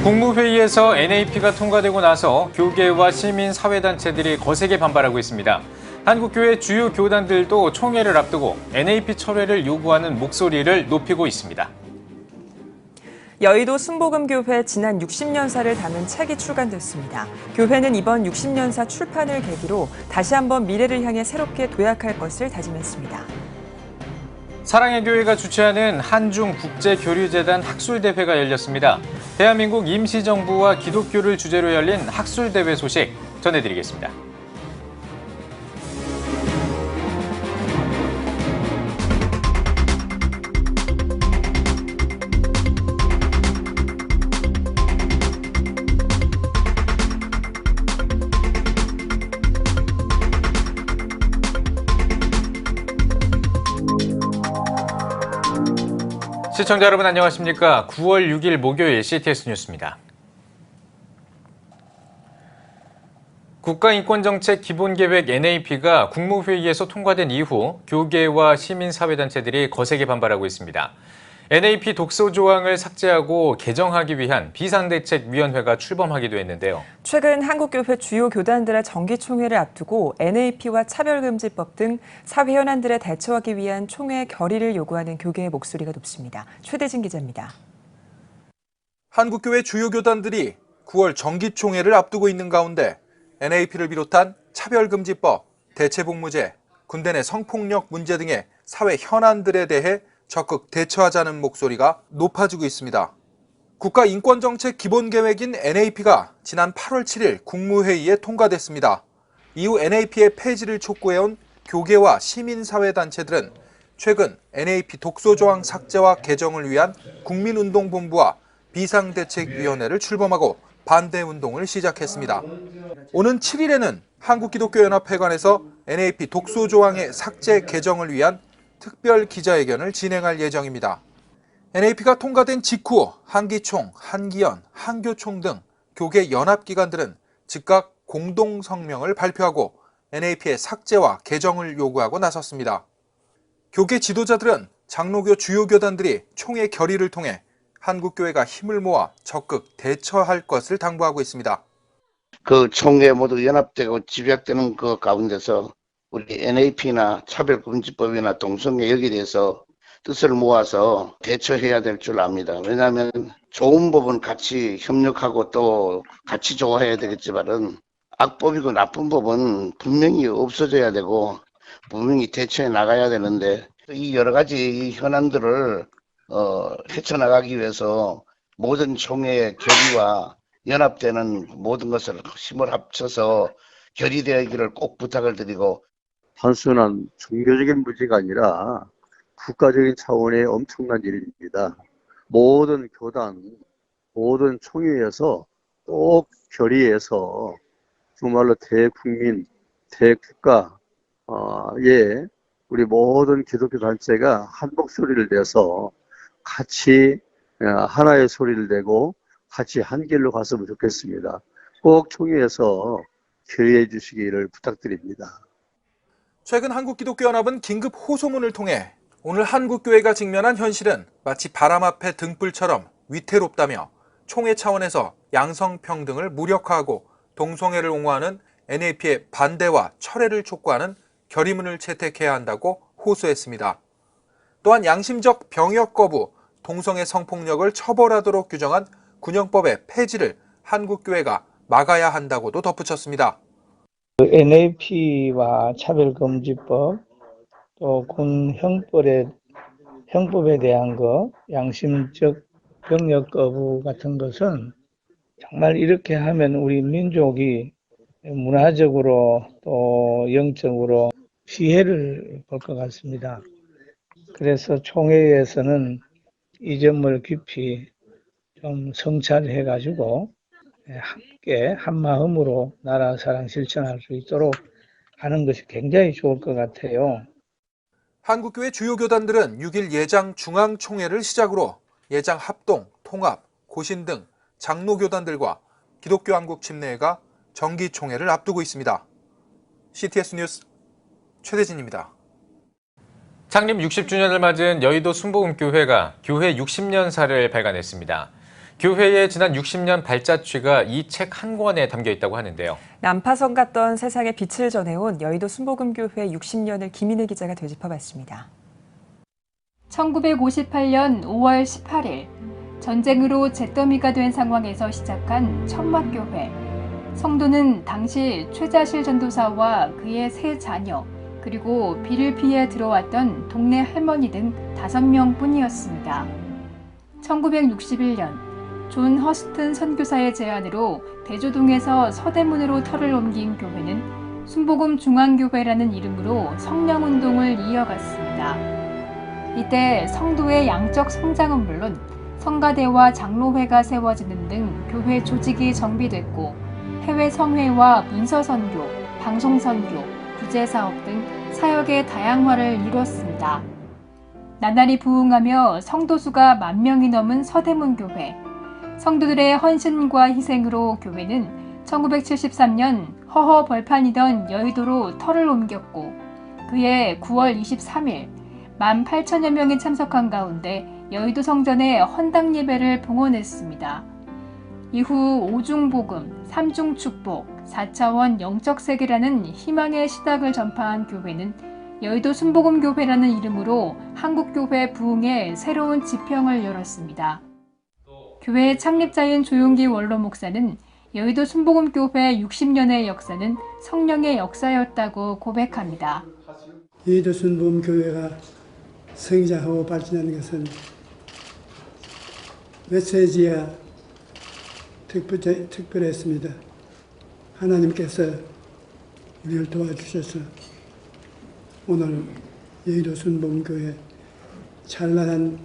국무회의에서 NAP가 통과되고 나서 교계와 시민사회단체들이 거세게 반발하고 있습니다. 한국교회 주요 교단들도 총회를 앞두고 NAP 철회를 요구하는 목소리를 높이고 있습니다. 여의도 순복음교회 지난 60년사를 담은 책이 출간됐습니다. 교회는 이번 60년사 출판을 계기로 다시 한번 미래를 향해 새롭게 도약할 것을 다짐했습니다. 사랑의 교회가 주최하는 한중국제교류재단 학술대회가 열렸습니다. 대한민국 임시정부와 기독교를 주제로 열린 학술대회 소식 전해드리겠습니다. 시청자 여러분 안녕하십니까? 9월 6일 목요일 CTS 뉴스입니다. 국가인권정책 기본계획 NAP가 국무회의에서 통과된 이후 교계와 시민사회단체들이 거세게 반발하고 있습니다. NAP 독소 조항을 삭제하고 개정하기 위한 비상대책위원회가 출범하기도 했는데요. 최근 한국교회 주요 교단들의 정기총회를 앞두고 NAP와 차별금지법 등 사회 현안들에 대처하기 위한 총회 결의를 요구하는 교계의 목소리가 높습니다. 최대진 기자입니다. 한국교회 주요 교단들이 9월 정기총회를 앞두고 있는 가운데 NAP를 비롯한 차별금지법, 대체복무제, 군대 내 성폭력 문제 등의 사회 현안들에 대해 적극 대처하자는 목소리가 높아지고 있습니다. 국가인권정책 기본계획인 NAP가 지난 8월 7일 국무회의에 통과됐습니다. 이후 NAP의 폐지를 촉구해온 교계와 시민사회단체들은 최근 NAP 독소조항 삭제와 개정을 위한 국민운동본부와 비상대책위원회를 출범하고 반대운동을 시작했습니다. 오는 7일에는 한국기독교연합회관에서 NAP 독소조항의 삭제 개정을 위한 특별 기자회견을 진행할 예정입니다. NAP가 통과된 직후 한기총, 한기연, 한교총 등 교계 연합기관들은 즉각 공동성명을 발표하고 NAP의 삭제와 개정을 요구하고 나섰습니다. 교계 지도자들은 장로교 주요 교단들이 총회 결의를 통해 한국교회가 힘을 모아 적극 대처할 것을 당부하고 있습니다. 그 총회 모두 연합되고 집약되는 그 가운데서 우리 NAP나 차별금지법이나 동성애 여기에 대해서 뜻을 모아서 대처해야 될 줄 압니다. 왜냐하면 좋은 법은 같이 협력하고 또 같이 좋아해야 되겠지만은 악법이고 나쁜 법은 분명히 없어져야 되고 분명히 대처해 나가야 되는데 이 여러 가지 현안들을 헤쳐나가기 위해서 모든 총회의 결의와 연합되는 모든 것을 힘을 합쳐서 결의되기를 꼭 부탁을 드리고 단순한 종교적인 문제가 아니라 국가적인 차원의 엄청난 일입니다. 모든 교단, 모든 총회에서 꼭 결의해서 정말로 대국민, 대국가의 우리 모든 기독교 단체가 한 목소리를 내서 같이 하나의 소리를 내고 같이 한 길로 갔으면 좋겠습니다. 꼭 총회에서 결의해 주시기를 부탁드립니다. 최근 한국기독교연합은 긴급 호소문을 통해 오늘 한국교회가 직면한 현실은 마치 바람 앞에 등불처럼 위태롭다며 총회 차원에서 양성평등을 무력화하고 동성애를 옹호하는 NAP의 반대와 철회를 촉구하는 결의문을 채택해야 한다고 호소했습니다. 또한 양심적 병역 거부, 동성애 성폭력을 처벌하도록 규정한 군형법의 폐지를 한국교회가 막아야 한다고도 덧붙였습니다. NAP와 차별금지법, 또 군 형법에 대한 것, 양심적 병역 거부 같은 것은 정말 이렇게 하면 우리 민족이 문화적으로 또 영적으로 피해를 볼 것 같습니다. 그래서 총회에서는 이 점을 깊이 좀 성찰해가지고 함께 한마음으로 나라 사랑 실천할 수 있도록 하는 것이 굉장히 좋을 것 같아요. 한국교회 주요 교단들은 6일 예장 중앙총회를 시작으로 예장 합동, 통합, 고신 등 장로교단들과 기독교 한국 침례회가 정기총회를 앞두고 있습니다. CTS 뉴스 최대진입니다. 창립 60주년을 맞은 여의도 순복음교회가 교회 60년사를 발간했습니다. 교회의 지난 60년 발자취가 이 책 한 권에 담겨 있다고 하는데요. 난파선 같던 세상에 빛을 전해온 여의도 순복음교회 60년을 김인혜 기자가 되짚어봤습니다. 1958년 5월 18일 전쟁으로 잿더미가 된 상황에서 시작한 천막교회. 성도는 당시 최자실 전도사와 그의 세 자녀, 그리고 비를 피해 들어왔던 동네 할머니 등 5명 뿐이었습니다. 1961년 존 허스튼 선교사의 제안으로 대조동에서 서대문으로 터를 옮긴 교회는 순복음 중앙교회라는 이름으로 성령운동을 이어갔습니다. 이때 성도의 양적 성장은 물론 성가대와 장로회가 세워지는 등 교회 조직이 정비됐고 해외 성회와 문서 선교, 방송 선교, 구제 사업 등 사역의 다양화를 이루었습니다. 나날이 부흥하며 성도 수가 10,000명이 넘은 서대문 교회. 성도들의 헌신과 희생으로 교회는 1973년 허허 벌판이던 여의도로 터를 옮겼고 그해 9월 23일 18,000여 명이 참석한 가운데 여의도 성전에 헌당 예배를 봉헌했습니다. 이후 오중복음, 삼중축복, 4차원 영적 세계라는 희망의 시각을 전파한 교회는 여의도 순복음교회라는 이름으로 한국교회 부흥의 새로운 지평을 열었습니다. 교회 창립자인 조용기 원로 목사는 여의도 순복음교회 60년의 역사는 성령의 역사였다고 고백합니다. 여의도 순복음교회가 성장하고 발전하는 것은 메시지가 특별했습니다. 하나님께서 우리를 도와주셔서 오늘 여의도 순복음교회 찬란한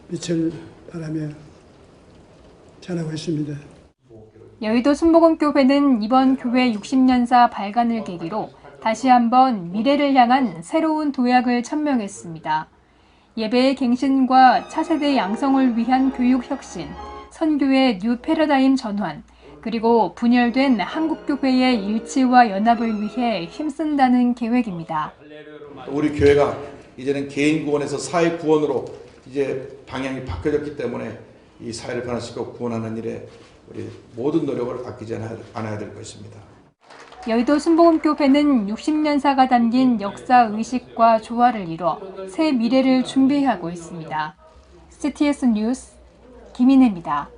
빛을 바라며 자라고 있습니다. 여의도 순복음교회는 이번 교회 60년사 발간을 계기로 다시 한번 미래를 향한 새로운 도약을 천명했습니다. 예배의 갱신과 차세대 양성을 위한 교육혁신, 선교의 뉴 패러다임 전환, 그리고 분열된 한국교회의 일치와 연합을 위해 힘쓴다는 계획입니다. 우리 교회가 이제는 개인 구원에서 사회 구원으로 이제 방향이 바뀌어졌기 때문에 이 사회를 변화시키고 구원하는 일에 우리 모든 노력을 아끼지 않아야 될 것입니다. 여의도 순복음교회는 60년사가 담긴 역사의식과 조화를 이뤄 새 미래를 준비하고 있습니다. CTS 뉴스 김인혜입니다.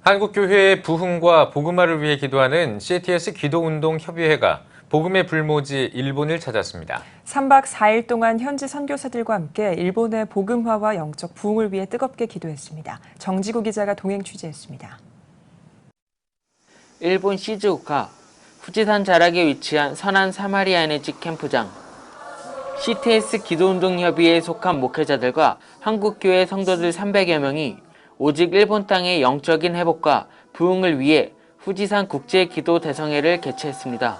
한국교회의 부흥과 복음화를 위해 기도하는 CTS 기도운동협의회가 복음의 불모지 일본을 찾았습니다. 3박 4일 동안 현지 선교사들과 함께 일본의 복음화와 영적 부흥을 위해 뜨겁게 기도했습니다. 정지구 기자가 동행 취재했습니다. 일본 시즈오카 후지산 자락에 위치한 선한 사마리아 에너지 캠프장. CTS 기도운동협의회에 속한 목회자들과 한국교회 성도들 300여 명이 오직 일본 땅의 영적인 회복과 부흥을 위해 후지산 국제기도대성회를 개최했습니다.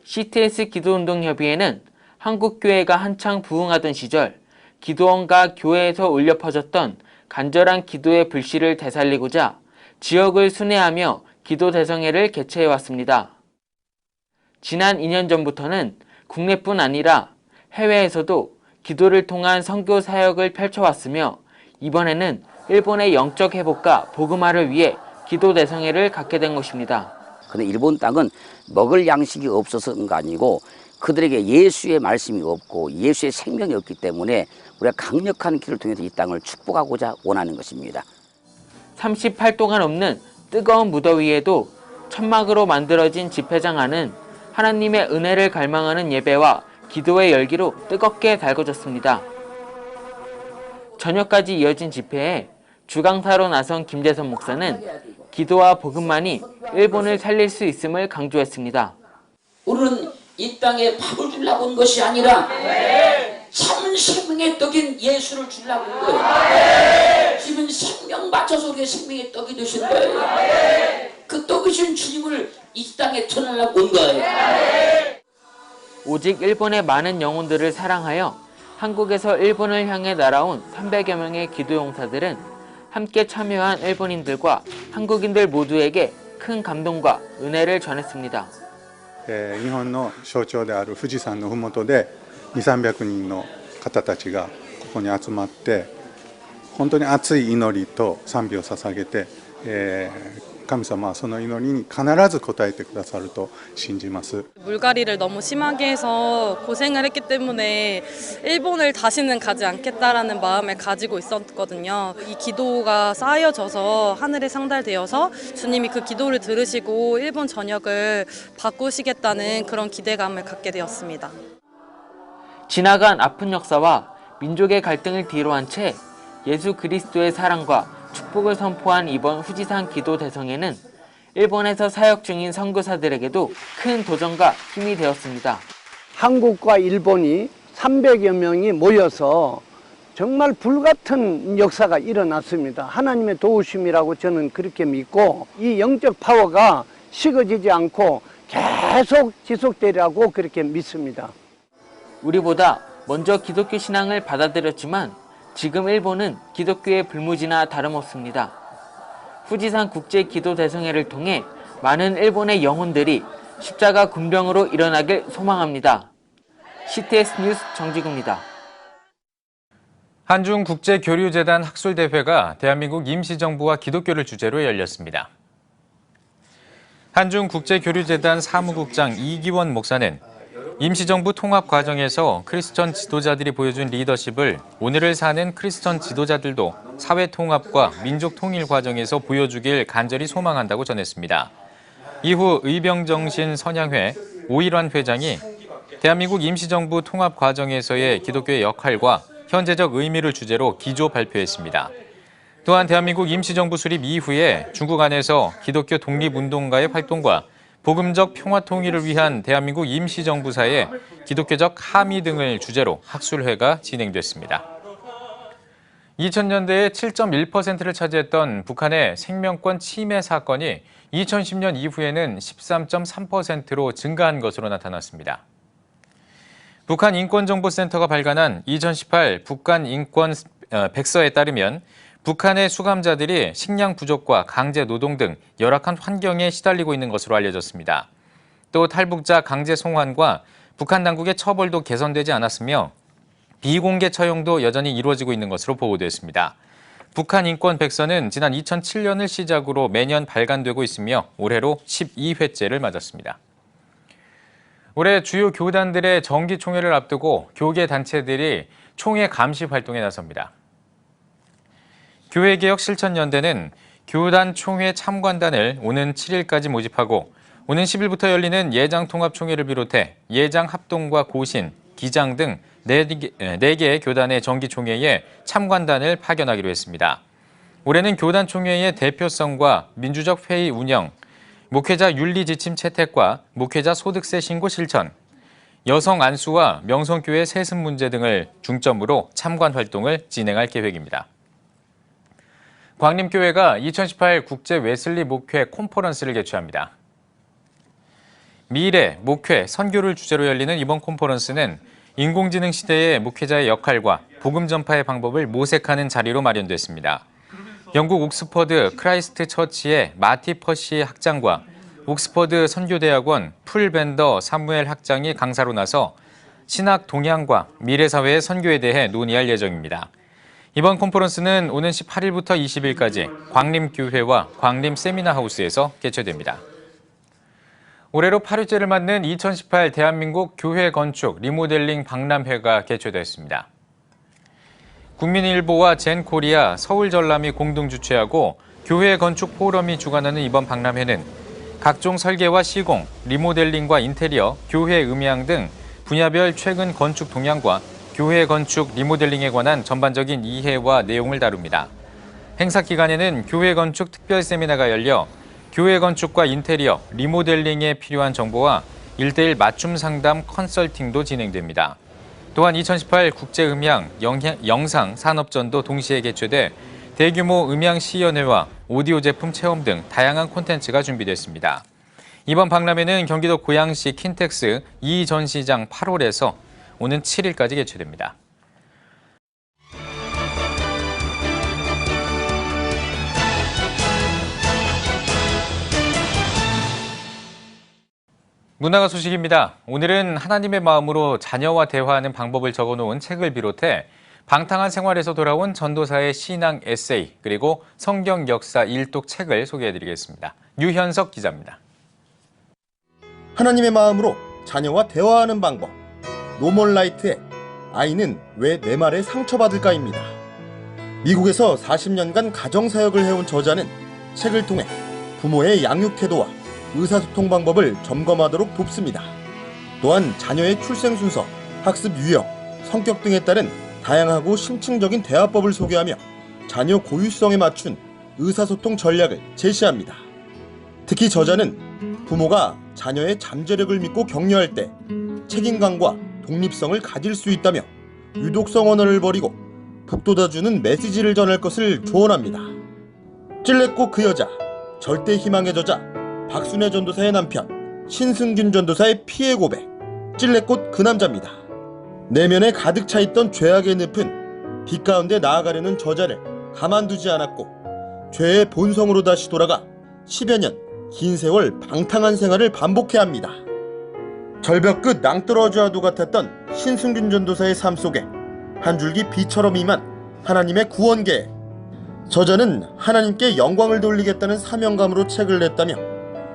CTS 기도운동협의회는 한국교회가 한창 부흥하던 시절 기도원과 교회에서 울려 퍼졌던 간절한 기도의 불씨를 되살리고자 지역을 순회하며 기도대성회를 개최해왔습니다. 지난 2년 전부터는 국내뿐 아니라 해외에서도 기도를 통한 선교 사역을 펼쳐왔으며 이번에는 일본의 영적 회복과 복음화를 위해 기도대성회를 갖게 된 것입니다. 근데 일본 땅은 먹을 양식이 없어서가 아니고 그들에게 예수의 말씀이 없고 예수의 생명이 없기 때문에 우리가 강력한 길을 통해서 이 땅을 축복하고자 원하는 것입니다. 38도가 넘는 뜨거운 무더위에도 천막으로 만들어진 집회장 안은 하나님의 은혜를 갈망하는 예배와 기도의 열기로 뜨겁게 달궈졌습니다. 저녁까지 이어진 집회에 주강사로 나선 김재선 목사는 기도와 복음만이 일본을 살릴 수 있음을 강조했습니다. 우리는 이 땅에 밥을 주려고 온 것이 아니라 참 생명의 떡인 예수를 주려고 온 거예요. 지금 생명 맞춰서 우리의 생명의 떡이 되신 거예요. 그 떡이신 주님을 이 땅에 전하려고 온 거예요. 오직 일본의 많은 영혼들을 사랑하여 한국에서 일본을 향해 날아온 300여 명의 기도용사들은 함께 참여한 일본인들과 한국인들 모두에게 큰 감동과 은혜를 전했습니다. 日本の象徴である富士山の麓で200、300人の方たちがここに集まって本当に熱い祈りと賛美を捧げて、神様はその祈りに必ず応えてくださると信じます。 물갈이를 너무 심하게 해서 고생을 했기 때문에 일본을 다시는 가지 않겠다라는 마음을 가지고 있었거든요. 이 기도가 쌓여져서 하늘에 상달되어서 주님이 그 기도를 들으시고 일본 전역을 바꾸시겠다는 그런 기대감을 갖게 되었습니다. 지나간 아픈 역사와 민족의 갈등을 뒤로한 채 예수 그리스도의 사랑과 축복을 선포한 이번 후지산 기도 대성회는 일본에서 사역 중인 선교사들에게도 큰 도전과 힘이 되었습니다. 한국과 일본이 300여 명이 모여서 정말 불같은 역사가 일어났습니다. 하나님의 도우심이라고 저는 그렇게 믿고 이 영적 파워가 식어지지 않고 계속 지속되리라고 그렇게 믿습니다. 우리보다 먼저 기독교 신앙을 받아들였지만 지금 일본은 기독교의 불무지나 다름없습니다. 후지산 국제기도대성회를 통해 많은 일본의 영혼들이 십자가 군병으로 일어나길 소망합니다. CTS 뉴스 정지구입니다. 한중국제교류재단 학술대회가 대한민국 임시정부와 기독교를 주제로 열렸습니다. 한중국제교류재단 사무국장 이기원 목사는 임시정부 통합 과정에서 크리스천 지도자들이 보여준 리더십을 오늘을 사는 크리스천 지도자들도 사회 통합과 민족 통일 과정에서 보여주길 간절히 소망한다고 전했습니다. 이후 의병정신 선양회 오일환 회장이 대한민국 임시정부 통합 과정에서의 기독교의 역할과 현재적 의미를 주제로 기조 발표했습니다. 또한 대한민국 임시정부 수립 이후에 중국 안에서 기독교 독립운동가의 활동과 복음적 평화 통일을 위한 대한민국 임시정부사의 기독교적 함의 등을 주제로 학술회가 진행됐습니다. 2000년대에 7.1%를 차지했던 북한의 생명권 침해 사건이 2010년 이후에는 13.3%로 증가한 것으로 나타났습니다. 북한 인권정보센터가 발간한 2018 북한 인권 백서에 따르면 북한의 수감자들이 식량 부족과 강제 노동 등 열악한 환경에 시달리고 있는 것으로 알려졌습니다. 또 탈북자 강제 송환과 북한 당국의 처벌도 개선되지 않았으며 비공개 처형도 여전히 이루어지고 있는 것으로 보고됐습니다. 북한 인권 백서는 지난 2007년을 시작으로 매년 발간되고 있으며 올해로 12회째를 맞았습니다. 올해 주요 교단들의 정기총회를 앞두고 교계 단체들이 총회 감시 활동에 나섭니다. 교회개혁 실천연대는 교단 총회 참관단을 오는 7일까지 모집하고 오는 10일부터 열리는 예장통합총회를 비롯해 예장합동과 고신, 기장 등 4개의 교단의 정기총회에 참관단을 파견하기로 했습니다. 올해는 교단총회의 대표성과 민주적 회의 운영, 목회자 윤리지침 채택과 목회자 소득세 신고 실천, 여성 안수와 명성교회 세습 문제 등을 중점으로 참관 활동을 진행할 계획입니다. 광림교회가 2018 국제 웨슬리 목회 콘퍼런스를 개최합니다. 미래, 목회, 선교를 주제로 열리는 이번 콘퍼런스는 인공지능 시대의 목회자의 역할과 복음 전파의 방법을 모색하는 자리로 마련됐습니다. 영국 옥스퍼드 크라이스트 처치의 마티 퍼시 학장과 옥스퍼드 선교대학원 풀 벤더 사무엘 학장이 강사로 나서 신학 동향과 미래사회의 선교에 대해 논의할 예정입니다. 이번 콘퍼런스는 오는 18일부터 20일까지 광림교회와 광림 세미나하우스에서 개최됩니다. 올해로 8회째를 맞는 2018 대한민국 교회 건축 리모델링 박람회가 개최됐습니다. 국민일보와 젠코리아, 서울전람이 공동 주최하고 교회 건축 포럼이 주관하는 이번 박람회는 각종 설계와 시공, 리모델링과 인테리어, 교회 음향 등 분야별 최근 건축 동향과 교회 건축 리모델링에 관한 전반적인 이해와 내용을 다룹니다. 행사 기간에는 교회 건축 특별 세미나가 열려 교회 건축과 인테리어, 리모델링에 필요한 정보와 1:1 맞춤 상담 컨설팅도 진행됩니다. 또한 2018 국제음향, 영상 산업전도 동시에 개최돼 대규모 음향 시연회와 오디오 제품 체험 등 다양한 콘텐츠가 준비됐습니다. 이번 박람회는 경기도 고양시 킨텍스 이 전시장 8홀에서 오는 7일까지 개최됩니다. 문화가 소식입니다. 오늘은 하나님의 마음으로 자녀와 대화하는 방법을 적어놓은 책을 비롯해 방탕한 생활에서 돌아온 전도사의 신앙 에세이 그리고 성경 역사 일독 책을 소개해드리겠습니다. 유현석 기자입니다. 하나님의 마음으로 자녀와 대화하는 방법. 노멀라이트의 아이는 왜 내 말에 상처받을까입니다. 미국에서 40년간 가정사역을 해온 저자는 책을 통해 부모의 양육 태도와 의사소통 방법을 점검하도록 돕습니다. 또한 자녀의 출생 순서, 학습 유형, 성격 등에 따른 다양하고 심층적인 대화법을 소개하며 자녀 고유성에 맞춘 의사소통 전략을 제시합니다. 특히 저자는 부모가 자녀의 잠재력을 믿고 격려할 때 책임감과 독립성을 가질 수 있다며 유독성 언어를 버리고 북돋아주는 메시지를 전할 것을 조언합니다. 찔레꽃 그 여자, 절대 희망의 저자, 박순애 전도사의 남편, 신승균 전도사의 피해 고백, 찔레꽃 그 남자입니다. 내면에 가득 차있던 죄악의 늪은 빛 가운데 나아가려는 저자를 가만두지 않았고 죄의 본성으로 다시 돌아가 10여 년 긴 세월 방탕한 생활을 반복해야 합니다. 절벽 끝 낭떠러지와도 같았던 신승균 전도사의 삶 속에 한 줄기 비처럼 임한 하나님의 구원 계획. 저자는 하나님께 영광을 돌리겠다는 사명감으로 책을 냈다며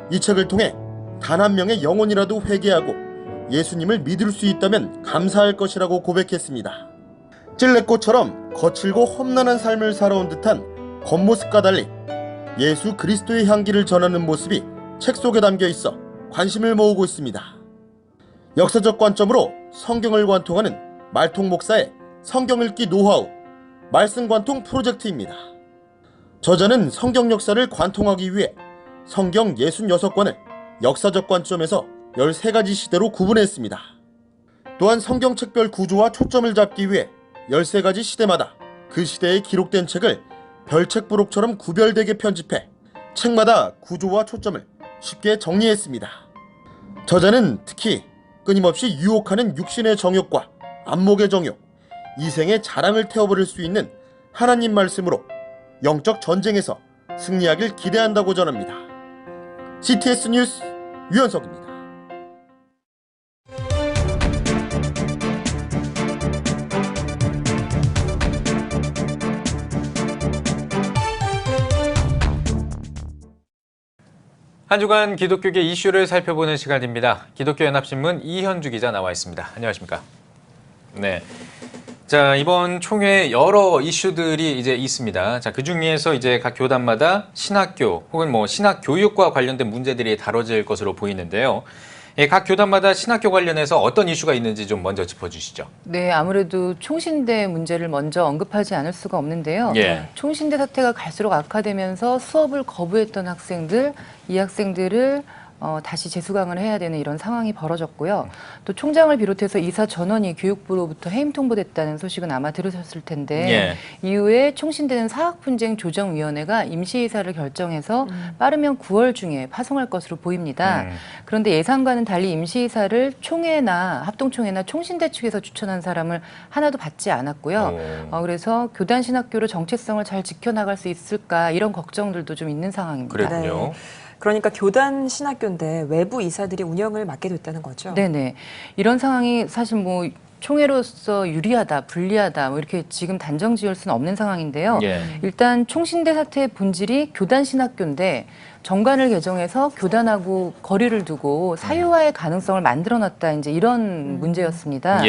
이 책을 통해 단 한 명의 영혼이라도 회개하고 예수님을 믿을 수 있다면 감사할 것이라고 고백했습니다. 찔레꽃처럼 거칠고 험난한 삶을 살아온 듯한 겉모습과 달리 예수 그리스도의 향기를 전하는 모습이 책 속에 담겨 있어 관심을 모으고 있습니다. 역사적 관점으로 성경을 관통하는 말통 목사의 성경 읽기 노하우, 말씀 관통 프로젝트입니다. 저자는 성경 역사를 관통하기 위해 성경 66권을 역사적 관점에서 13가지 시대로 구분했습니다. 또한 성경책별 구조와 초점을 잡기 위해 13가지 시대마다 그 시대에 기록된 책을 별책 부록처럼 구별되게 편집해 책마다 구조와 초점을 쉽게 정리했습니다. 저자는 특히 끊임없이 유혹하는 육신의 정욕과 안목의 정욕, 이생의 자랑을 태워버릴 수 있는 하나님 말씀으로 영적 전쟁에서 승리하길 기대한다고 전합니다. CTS 뉴스 유현석입니다. 한 주간 기독교계 이슈를 살펴보는 시간입니다. 기독교연합신문 이현주 기자 나와 있습니다. 안녕하십니까? 네. 자, 이번 총회 여러 이슈들이 이제 있습니다. 자, 그 중에서 이제 각 교단마다 신학교 혹은 신학 교육과 관련된 문제들이 다뤄질 것으로 보이는데요. 각 교단마다 신학교 관련해서 어떤 이슈가 있는지 좀 먼저 짚어주시죠. 네, 아무래도 총신대 문제를 먼저 언급하지 않을 수가 없는데요. 예. 총신대 사태가 갈수록 악화되면서 수업을 거부했던 학생들, 이 학생들을 다시 재수강을 해야 되는 이런 상황이 벌어졌고요. 또 총장을 비롯해서 이사 전원이 교육부로부터 해임 통보됐다는 소식은 아마 들으셨을 텐데 이후에 총신대는 사학분쟁조정위원회가 임시이사를 결정해서 빠르면 9월 중에 파송할 것으로 보입니다. 그런데 예상과는 달리 임시이사를 총회나 합동총회나 총신대 측에서 추천한 사람을 하나도 받지 않았고요. 그래서 교단 신학교로 정체성을 잘 지켜나갈 수 있을까 이런 걱정들도 좀 있는 상황입니다. 그랬군요. 네. 그러니까 교단 신학교인데 외부 이사들이 운영을 맡게 됐다는 거죠? 네네. 이런 상황이 사실 총회로서 유리하다, 불리하다 이렇게 지금 단정 지을 수는 없는 상황인데요. 일단 총신대 사태의 본질이 교단 신학교인데 정관을 개정해서 교단하고 거리를 두고 사유화의 가능성을 만들어놨다 이제 이런 문제였습니다.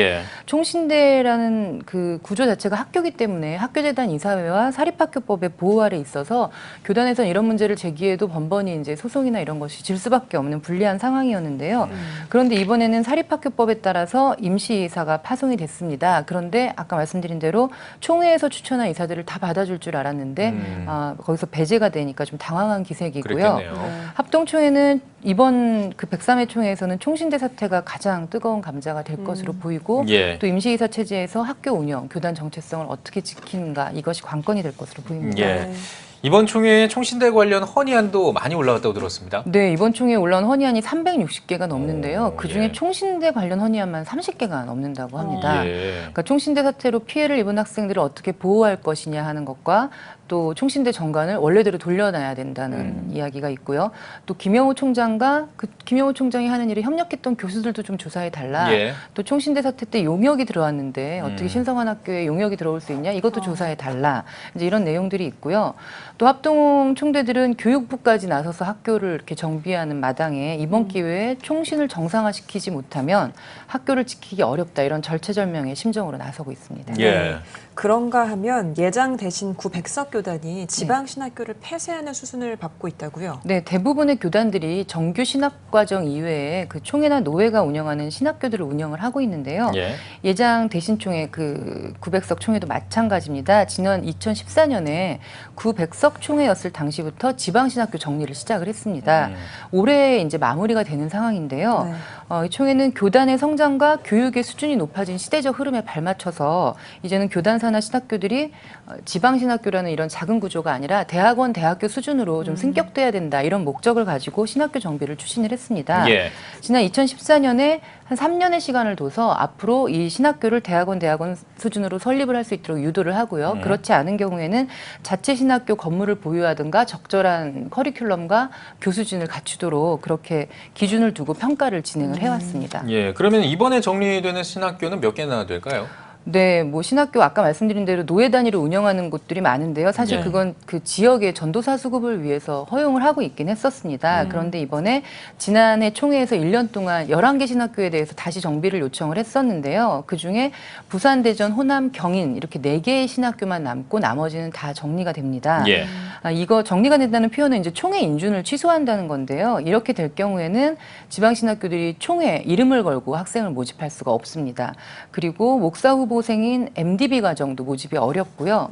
총신대라는 그 구조 자체가 학교이기 때문에 학교재단 이사회와 사립학교법의 보호 아래 있어서 교단에서는 이런 문제를 제기해도 번번이 이제 소송이나 이런 것이 질 수밖에 없는 불리한 상황이었는데요. 그런데 이번에는 사립학교법에 따라서 임시이사가 파송이 됐습니다. 그런데 아까 말씀드린 대로 총회에서 추천한 이사들을 다 받아줄 줄 알았는데 거기서 배제가 되니까 좀 당황한 기색이고요. 합동총회는 이번 그 103회 총회에서는 총신대 사태가 가장 뜨거운 감자가 될 것으로 보이고 또 임시이사 체제에서 학교 운영, 교단 정체성을 어떻게 지키는가 이것이 관건이 될 것으로 보입니다. 이번 총회에 총신대 관련 헌의안도 많이 올라왔다고 들었습니다. 네, 이번 총회에 올라온 헌의안이 360개가 넘는데요. 그중에 총신대 관련 헌의안만 30개가 넘는다고 합니다. 그러니까 총신대 사태로 피해를 입은 학생들을 어떻게 보호할 것이냐 하는 것과 또 총신대 정관을 원래대로 돌려놔야 된다는 이야기가 있고요. 또 김영호 총장과 김영호 총장이 하는 일에 협력했던 교수들도 좀 조사해달라. 예. 또 총신대 사태 때 용역이 들어왔는데 어떻게 신성한 학교에 용역이 들어올 수 있냐? 이것도 조사해달라. 이제 이런 내용들이 있고요. 또 합동 총대들은 교육부까지 나서서 학교를 이렇게 정비하는 마당에 이번 기회에 총신을 정상화시키지 못하면 학교를 지키기 어렵다. 이런 절체절명의 심정으로 나서고 있습니다. 예. 그런가 하면 예장 대신 구 백석 교단이 지방 신학교를 폐쇄하는 수순을 밟고 있다고요? 네, 대부분의 교단들이 정규 신학과정 이외에 그 총회나 노회가 운영하는 신학교들을 운영을 하고 있는데요. 예장 대신총회 그 구백석 총회도 마찬가지입니다. 지난 2014년에 구백석 총회였을 당시부터 지방 신학교 정리를 시작을 했습니다. 올해 이제 마무리가 되는 상황인데요. 이 총회는 교단의 성장과 교육의 수준이 높아진 시대적 흐름에 발맞춰서 이제는 교단사나 신학교들이 지방신학교라는 이런 작은 구조가 아니라 대학원, 대학교 수준으로 좀 승격돼야 된다 이런 목적을 가지고 신학교 정비를 추진을 했습니다. 지난 2014년에 한 3년의 시간을 둬서 앞으로 이 신학교를 대학원 수준으로 설립을 할 수 있도록 유도를 하고요. 그렇지 않은 경우에는 자체 신학교 건물을 보유하든가 적절한 커리큘럼과 교수진을 갖추도록 그렇게 기준을 두고 평가를 진행을 해왔습니다. 예, 그러면 이번에 정리되는 신학교는 몇 개나 될까요? 네, 뭐 신학교 아까 말씀드린 대로 노예 단위로 운영하는 곳들이 많은데요. 사실 그건 그 지역의 전도사 수급을 위해서 허용을 하고 있긴 했었습니다. 그런데 이번에 지난해 총회에서 1년 동안 11개 신학교에 대해서 다시 정비를 요청을 했었는데요. 그중에 부산, 대전, 호남, 경인 이렇게 4개의 신학교만 남고 나머지는 다 정리가 됩니다. 이거 정리가 된다는 표현은 이제 총회 인준을 취소한다는 건데요. 이렇게 될 경우에는 지방 신학교들이 총회 이름을 걸고 학생을 모집할 수가 없습니다. 그리고 목사 후보생인 MDB 과정도 모집이 어렵고요.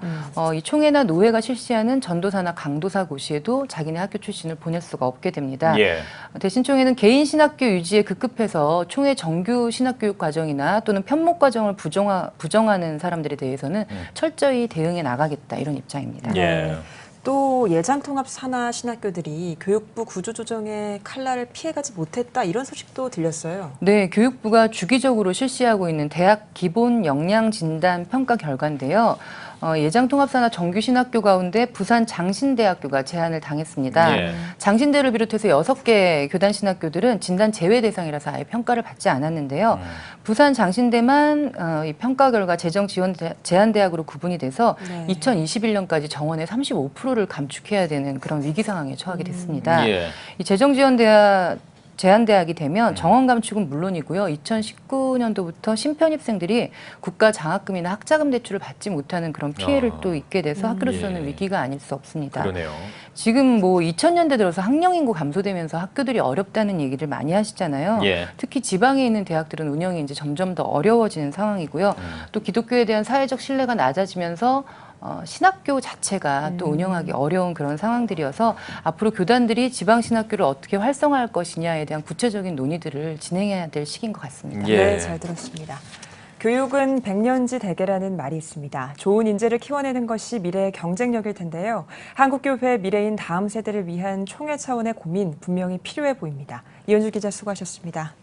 이 총회나 노회가 실시하는 전도사나 강도사 고시에도 자기네 학교 출신을 보낼 수가 없게 됩니다. 대신 총회는 개인 신학교 유지에 급급해서 총회 정규 신학교육 과정이나 또는 편목 과정을 부정하는 사람들에 대해서는 철저히 대응해 나가겠다 이런 입장입니다. 또 예장통합 산하 신학교들이 교육부 구조조정의 칼날을 피해가지 못했다 이런 소식도 들렸어요. 네, 교육부가 주기적으로 실시하고 있는 대학 기본 역량 진단 평가 결과인데요. 예장통합산하 정규신학교 가운데 부산 장신대학교가 제한을 당했습니다. 장신대를 비롯해서 6개 교단신학교들은 진단 제외 대상이라서 아예 평가를 받지 않았는데요. 부산 장신대만 이 평가 결과 재정 지원 제한대학으로 구분이 돼서 2021년까지 정원의 35%를 감축해야 되는 그런 위기 상황에 처하게 됐습니다. 이 재정 지원 제한대학이 되면 정원 감축은 물론이고요. 2019년도부터 신편입생들이 국가 장학금이나 학자금 대출을 받지 못하는 그런 피해를 또 입게 돼서 학교로서는 위기가 아닐 수 없습니다. 그러네요. 지금 뭐 2000년대 들어서 학령 인구 감소되면서 학교들이 어렵다는 얘기를 많이 하시잖아요. 특히 지방에 있는 대학들은 운영이 이제 점점 더 어려워지는 상황이고요. 또 기독교에 대한 사회적 신뢰가 낮아지면서 신학교 자체가 또 운영하기 어려운 그런 상황들이어서 앞으로 교단들이 지방신학교를 어떻게 활성화할 것이냐에 대한 구체적인 논의들을 진행해야 될 시기인 것 같습니다. 네, 잘 들었습니다. 교육은 백년지 대계라는 말이 있습니다. 좋은 인재를 키워내는 것이 미래의 경쟁력일 텐데요. 한국교회 미래인 다음 세대를 위한 총회 차원의 고민 분명히 필요해 보입니다. 이현주 기자 수고하셨습니다.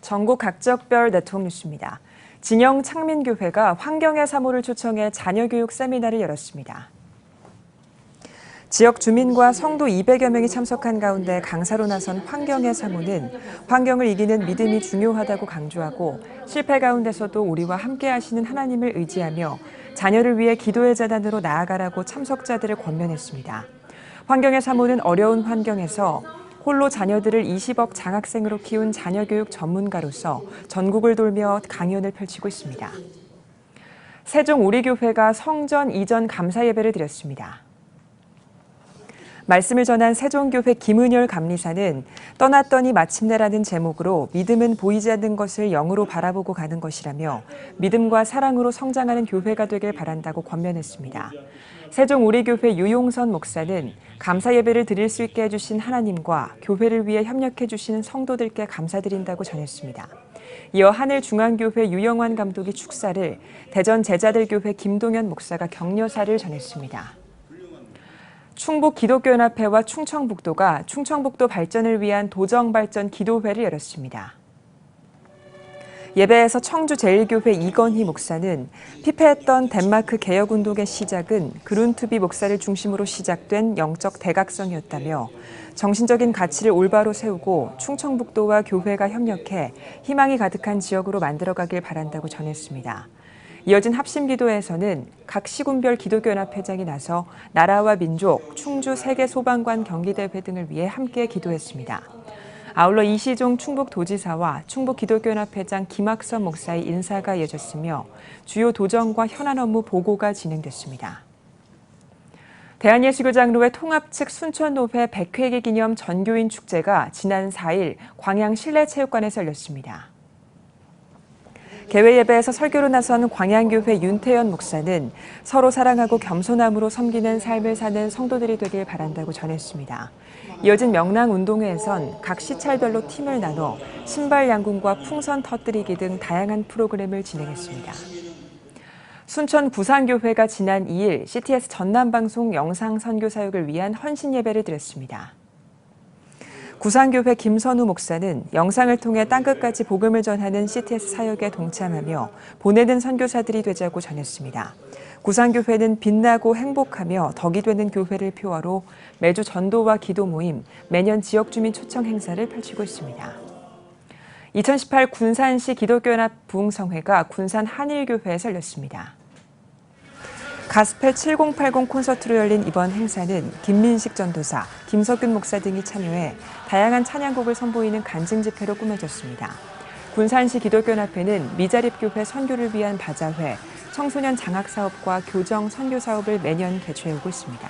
전국 각적별 네트워크 뉴스입니다. 진영 창민교회가 환경의 사모를 초청해 자녀교육 세미나를 열었습니다. 지역 주민과 성도 200여 명이 참석한 가운데 강사로 나선 환경의 사모는 환경을 이기는 믿음이 중요하다고 강조하고 실패 가운데서도 우리와 함께 하시는 하나님을 의지하며 자녀를 위해 기도의 재단으로 나아가라고 참석자들을 권면했습니다. 환경의 사모는 어려운 환경에서 홀로 자녀들을 20억 장학생으로 키운 자녀교육 전문가로서 전국을 돌며 강연을 펼치고 있습니다. 세종 우리교회가 성전 이전 감사 예배를 드렸습니다. 말씀을 전한 세종교회 김은열 감리사는 떠났더니 마침내라는 제목으로 믿음은 보이지 않는 것을 영으로 바라보고 가는 것이라며 믿음과 사랑으로 성장하는 교회가 되길 바란다고 권면했습니다. 세종 우리교회 유용선 목사는 감사 예배를 드릴 수 있게 해주신 하나님과 교회를 위해 협력해 주시는 성도들께 감사드린다고 전했습니다. 이어 하늘중앙교회 유영환 감독이 축사를, 대전 제자들교회 김동현 목사가 격려사를 전했습니다. 충북기독교연합회와 충청북도가 충청북도 발전을 위한 도정발전 기도회를 열었습니다. 예배에서 청주제일교회 이건희 목사는 피폐했던 덴마크 개혁운동의 시작은 그룬투비 목사를 중심으로 시작된 영적 대각성이었다며 정신적인 가치를 올바로 세우고 충청북도와 교회가 협력해 희망이 가득한 지역으로 만들어가길 바란다고 전했습니다. 이어진 합심기도에서는 각 시군별 기독교연합회장이 나서 나라와 민족, 충주 세계소방관 경기대회 등을 위해 함께 기도했습니다. 아울러 이시종 충북도지사와 충북기독교연합회장 김학선 목사의 인사가 이어졌으며 주요 도정과 현안 업무 보고가 진행됐습니다. 대한예수교장로회 통합 측 순천노회 100회기 기념 전교인 축제가 지난 4일 광양 실내체육관에서 열렸습니다. 개회 예배에서 설교로 나선 광양교회 윤태현 목사는 서로 사랑하고 겸손함으로 섬기는 삶을 사는 성도들이 되길 바란다고 전했습니다. 이어진 명랑운동회에선 각 시찰별로 팀을 나눠 신발 양궁과 풍선 터뜨리기 등 다양한 프로그램을 진행했습니다. 순천 구산교회가 지난 2일 CTS 전남방송 영상선교사역을 위한 헌신예배를 드렸습니다. 구산교회 김선우 목사는 영상을 통해 땅끝까지 복음을 전하는 CTS 사역에 동참하며 보내는 선교사들이 되자고 전했습니다. 구산교회는 빛나고 행복하며 덕이 되는 교회를 표어로 매주 전도와 기도 모임, 매년 지역주민 초청 행사를 펼치고 있습니다. 2018 군산시 기독교연합 부흥성회가 군산 한일교회에서 열렸습니다. 가스펠 7080 콘서트로 열린 이번 행사는 김민식 전도사, 김석균 목사 등이 참여해 다양한 찬양곡을 선보이는 간증 집회로 꾸며졌습니다. 군산시 기독교연합회는 미자립교회 선교를 위한 바자회, 청소년 장학사업과 교정 선교사업을 매년 개최해오고 있습니다.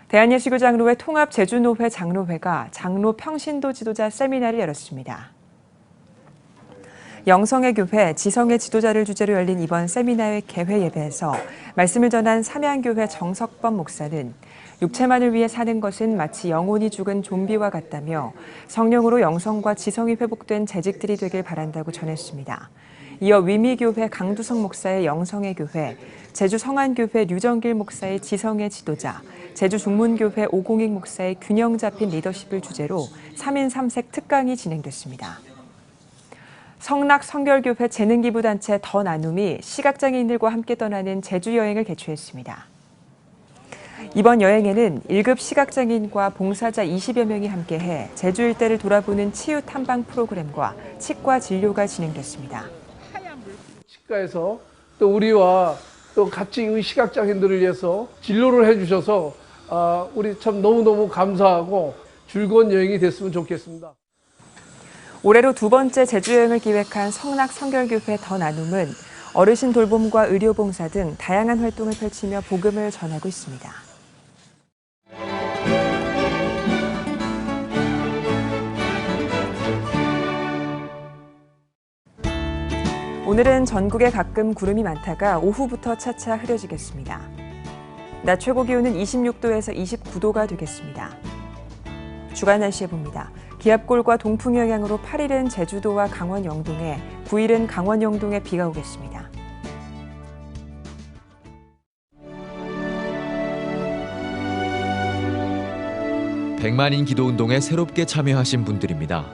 대한예수교장로회 통합 제주노회 장로회가 장로 평신도 지도자 세미나를 열었습니다. 영성의 교회, 지성의 지도자를 주제로 열린 이번 세미나의 개회 예배에서 말씀을 전한 삼양교회 정석범 목사는 육체만을 위해 사는 것은 마치 영혼이 죽은 좀비와 같다며 성령으로 영성과 지성이 회복된 재직들이 되길 바란다고 전했습니다. 이어 위미교회 강두성 목사의 영성의 교회, 제주 성안교회 류정길 목사의 지성의 지도자, 제주 중문교회 오공익 목사의 균형 잡힌 리더십을 주제로 3인 3색 특강이 진행됐습니다. 성락 성결교회 재능기부단체 더 나눔이 시각장애인들과 함께 떠나는 제주 여행을 개최했습니다. 이번 여행에는 1급 시각장애인과 봉사자 20여 명이 함께해 제주 일대를 돌아보는 치유 탐방 프로그램과 치과 진료가 진행됐습니다. 치과에서 또 우리와 또 같이 이 시각장애인들을 위해서 진료를 해주셔서 우리 참 너무너무 감사하고 즐거운 여행이 됐으면 좋겠습니다. 올해로 두 번째 제주여행을 기획한 성락 성결교회 더 나눔은 어르신 돌봄과 의료봉사 등 다양한 활동을 펼치며 복음을 전하고 있습니다. 오늘은 전국에 가끔 구름이 많다가 오후부터 차차 흐려지겠습니다. 낮 최고 기온은 26도에서 29도가 되겠습니다. 주간 날씨 봅니다. 기압골과 동풍 영향으로 8일은 제주도와 강원 영동에, 9일은 강원 영동에 비가 오겠습니다. 백만인 기도운동에 새롭게 참여하신 분들입니다.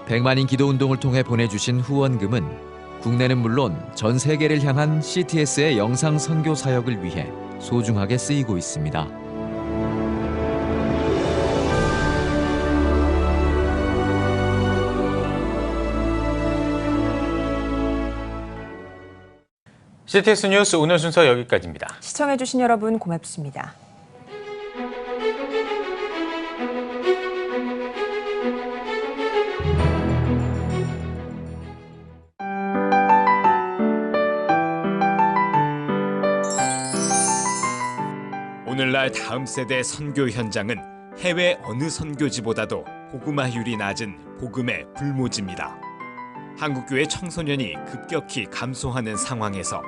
백만인 기도운동을 통해 보내주신 후원금은 국내는 물론 전 세계를 향한 CTS의 영상 선교 사역을 위해 소중하게 쓰이고 있습니다. CTS 뉴스 오늘 순서 여기까지입니다. 시청해주신 여러분 고맙습니다. 오늘날 다음 세대 선교 현장은 해외 어느 선교지보다도 복음화율이 낮은 복음의 불모지입니다. 한국교회 청소년이 급격히 감소하는 상황에서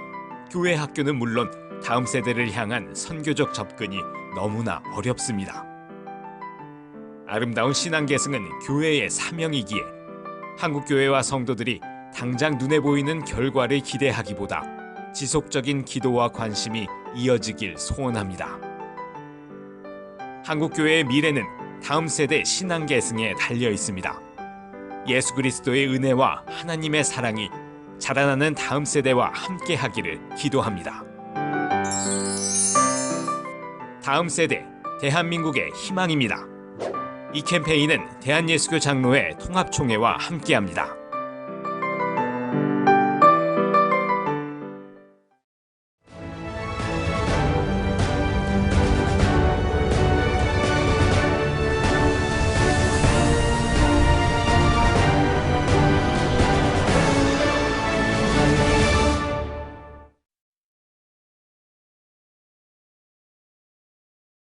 교회 학교는 물론 다음 세대를 향한 선교적 접근이 너무나 어렵습니다. 아름다운 신앙 계승은 교회의 사명이기에 한국교회와 성도들이 당장 눈에 보이는 결과를 기대하기보다 지속적인 기도와 관심이 이어지길 소원합니다. 한국교회의 미래는 다음 세대 신앙 계승에 달려 있습니다. 예수 그리스도의 은혜와 하나님의 사랑이 자라나는 다음 세대와 함께하기를 기도합니다. 다음 세대, 대한민국의 희망입니다. 이 캠페인은 대한예수교 장로회 통합총회와 함께합니다.